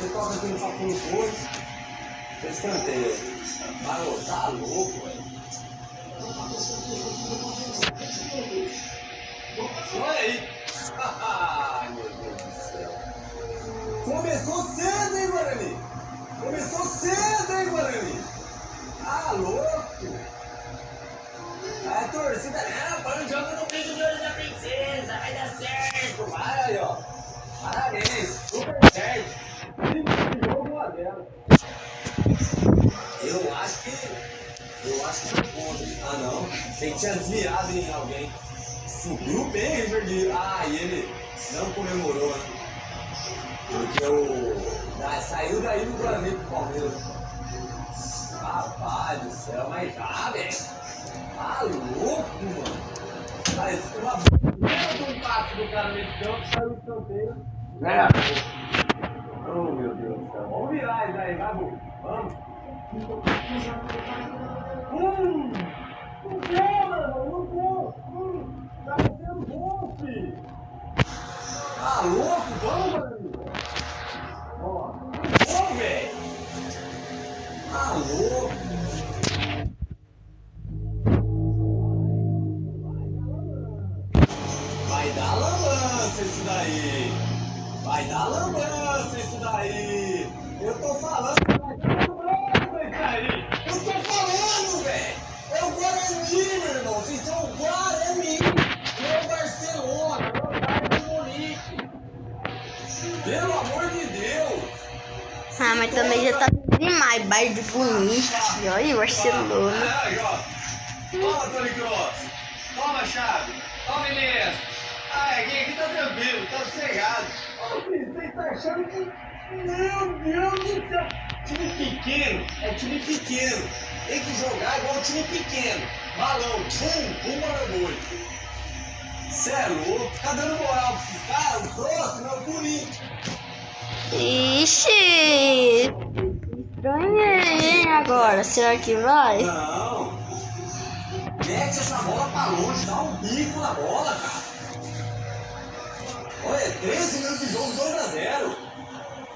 Você toca aqui no Facundo Torres, você escanteia. Mas, ô, tá louco, velho. Olha aí. Ai, meu Deus do céu. Começou cedo, hein, Guarani? Começou cedo, hein, Guarani? Ah, louco. A torcida, não, põe o jogo no peito de olho da princesa, vai dar certo. Vai aí, ó. Parabéns, super certo. 1-0. Eu acho que foi contra. Ah, não. Ele tinha desviado em alguém. Subiu bem, Richard. Ah, e ele não comemorou, né? Porque saiu daí do Guarani pro Palmeiras. Rapaz do céu, mas tá, velho. Tá louco, mano. Mas uma boa de um passe do cara no meio de campo, saiu do escanteio. Oh, meu Deus do céu. Vamos virar isso aí, vai, Bu. Vamos. Não deu, mano. Não deu. Tá sendo bom, filho. Tá louco? Vamos, mano. Ó. Vamos, velho. Tá louco. Vai dar lambança isso daí. Vai dar lambança isso daí. Eu tô falando que vai dar lambança isso aí. Eu tô falando, velho. É o Guarani, meu irmão. Vocês são o Guarani. Não é o Barcelona. Não é o Bayern de Munique. Pelo amor de Deus. Ah, mas também já tá demais. Bayern de Munique. Olha aí, Barcelona. Aí, ó. Toma, Toni Kroos. Toma, Xavi. Toma, Iniesta. Ah, aqui tá tranquilo, tá sossegado. Ô, filho, você tá achando que... Meu Deus do céu. Time pequeno, é time pequeno. Tem que jogar igual time pequeno. Balão, bum, no boi. Cê é louco, tá dando moral pra esses caras? O próximo é o Corinthians. Ixi. Estranhei, hein, agora. Será que vai? Não. Mete essa bola pra longe, dá um bico na bola, cara. Olha, 13 minutos de jogo, 2-0.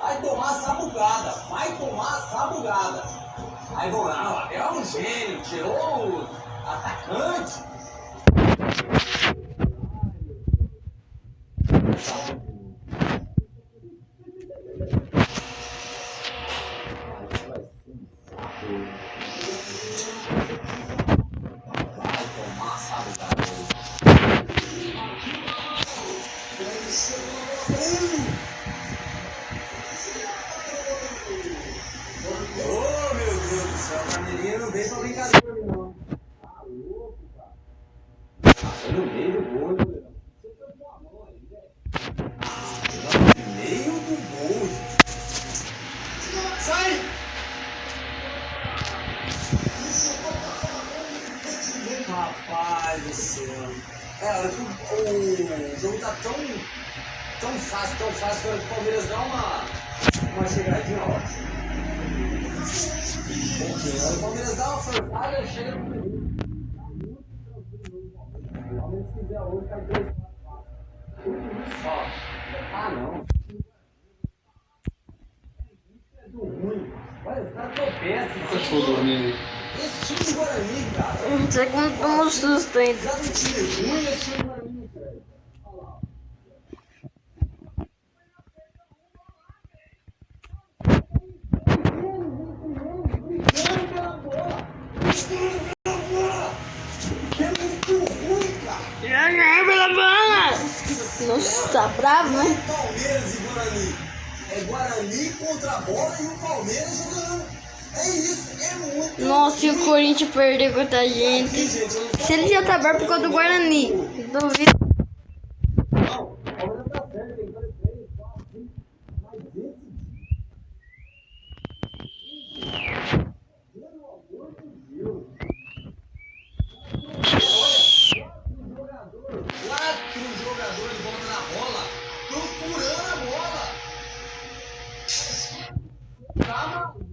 Vai tomar sabugada. Vai tomar sabugada. Aí vão lá, até é um gênio, tirou o atacante. Vai tomar sabugada. Oh, meu Deus do céu, a Carneirinha não veio pra brincadeira, não. Tá louco, cara. Tá no meio do gol, né, Leão? Você tampou a mão aí, velho. No meio do gol. Sai! Rapaz do céu. O jogo tá tão fácil, que o Palmeiras dá uma chegadinha, ó. O Palmeiras dá uma forçada e chega no período. Tá muito tranquilo o Palmeiras. Se quiser hoje, cai 2-4. Ó. Ah, não. É do ruim. Olha, os caras tropeçam. Esse time do Guarani, cara. Não sei como tomou susto ainda. Já do time ruim, esse time do Guarani, velho. Olha lá. É muito ruim, cara. Já ganhei pela bola. Nossa, tá bravo, né? Palmeiras e Guarani. É Guarani contra a bola e o Palmeiras jogando. É isso, é muito. Nossa, e o Corinthians perdeu contra a gente. Se ele já tá bravo por causa do Guarani, duvido. Não, o Palmeiras tá certo, tem 2, 3, 4, 5. Mas esse. Pelo amor de Deus. Quatro jogadores de volta na bola, procurando a bola. Tá maluco.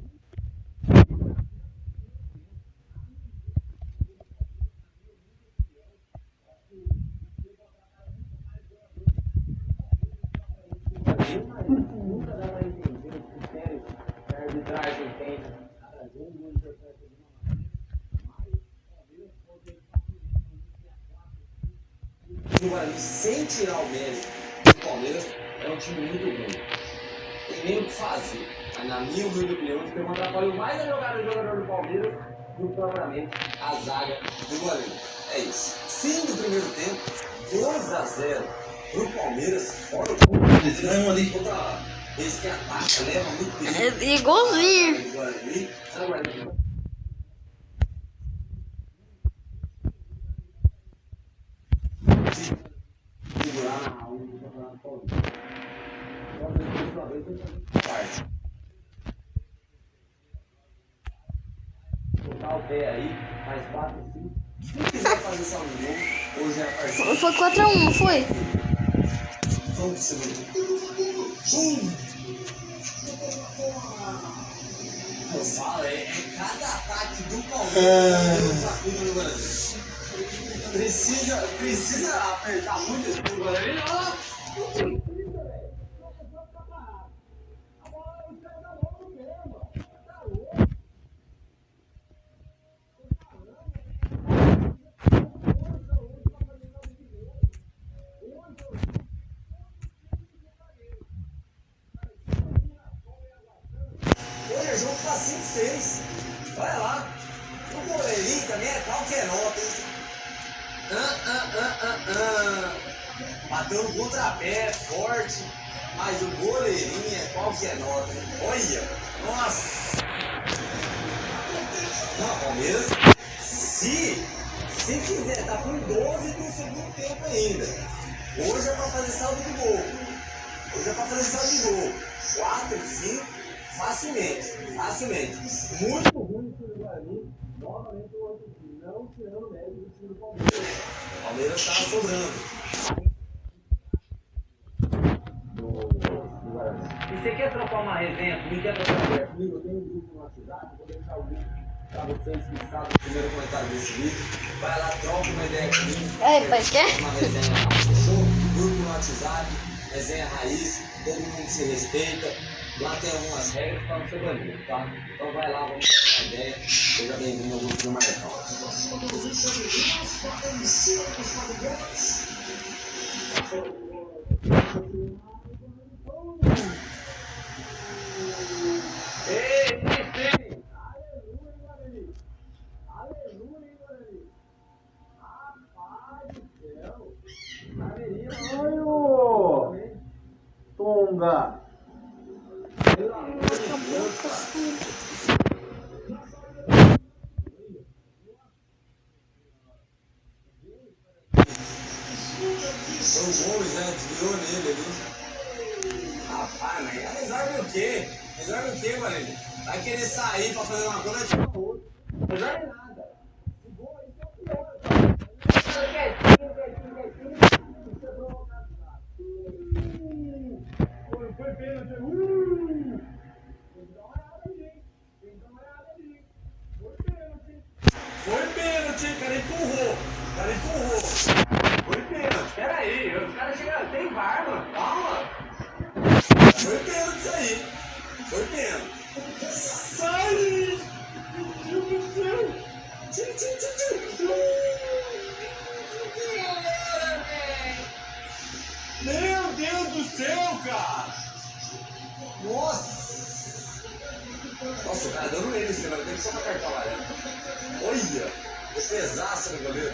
Nunca dá pra entender. traz o tempo. O Guarani, sem tirar o mérito do Palmeiras, é um time muito ruim. Tem nem o que fazer. Mas, na minha humilde opinião, o que atrapalhou mais a jogada do jogador do Palmeiras do que propriamente a zaga do Guarani. É isso. Fim do primeiro tempo, 2-0 pro Palmeiras, fora o gol. Não ali contra esse que ataca, leva muito perigo. É igualzinho. Do Guarani. Sabe o Guarani? Segurar na aula do Campeonato Paulista. Parte. Botar o pé aí, mais 4 e 5. Se quiser fazer só no jogo, hoje é a partida. Foi 4-1, não foi? Vamos de segundo. Eu falo, é cada ataque do Palmeiras sacudo no Brasil. Precisa apertar muito esse do Guarani. Não precisa, velho. A bola é o cara da bola no pé, mano. Tá louco. Hoje é jogo pra 5-6. Vai lá. O goleirinho também é qualquer nota, hein? Bateu no contrapé, forte. Mas o goleirinho é qualquer nota, hein? Olha! Nossa! Não, Palmeiras, se quiser, tá com 12 do segundo tempo ainda. Hoje é pra fazer saldo de gol. 4, 5, facilmente. Muito ruim o time do Guarani. Novamente o outro time, não tirando o mérito do time do Palmeiras. O Palmeiras tá sobrando. E você quer trocar uma resenha comigo? Quer trocar uma ideia comigo? Eu tenho um grupo no WhatsApp, vou deixar o link pra vocês fixados no primeiro comentário desse vídeo. Vai lá, troca uma ideia comigo. Ei, pai, quer? Uma resenha lá, fechou? Grupo no WhatsApp, resenha raiz, todo mundo se respeita. Lá tem algumas regras para não ser banido, tá? Então vai lá, vamos trocar uma ideia. Seja bem-vindo ao grupo do Marcão. Tonga. São Gomes, né? Desviou nele ali. Rapaz, né? Reserva o quê? Guarani? Vai querer sair pra fazer uma coisa, vai tirar outra. Reserva em nada. Esse gol aí é o pior. Quietinho. Foi pênalti. Foi pênalti, o cara empurrou. Foi pênalti, peraí, os caras chegaram, tem VAR, mano, calma. Foi pênalti isso aí. Sai! Meu Deus do céu! Meu Deus do céu, cara! Nossa, o cara dando ele esse negócio, tem que só pra cartão amarelo. Olha, defesaça no goleiro.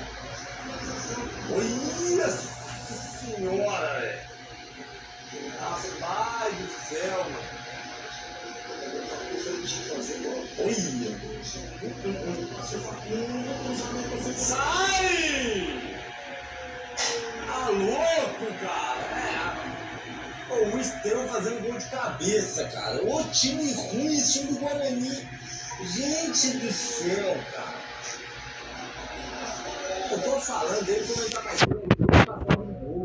Olha senhora, velho. Nossa, pai do céu, mano. Olha. Sai! Tá louco, cara. O Estevão fazendo gol de cabeça, cara. Ô time ruim, esse time do Guarani. Gente do céu, cara. Eu tô falando dele como ele tá passando o gol.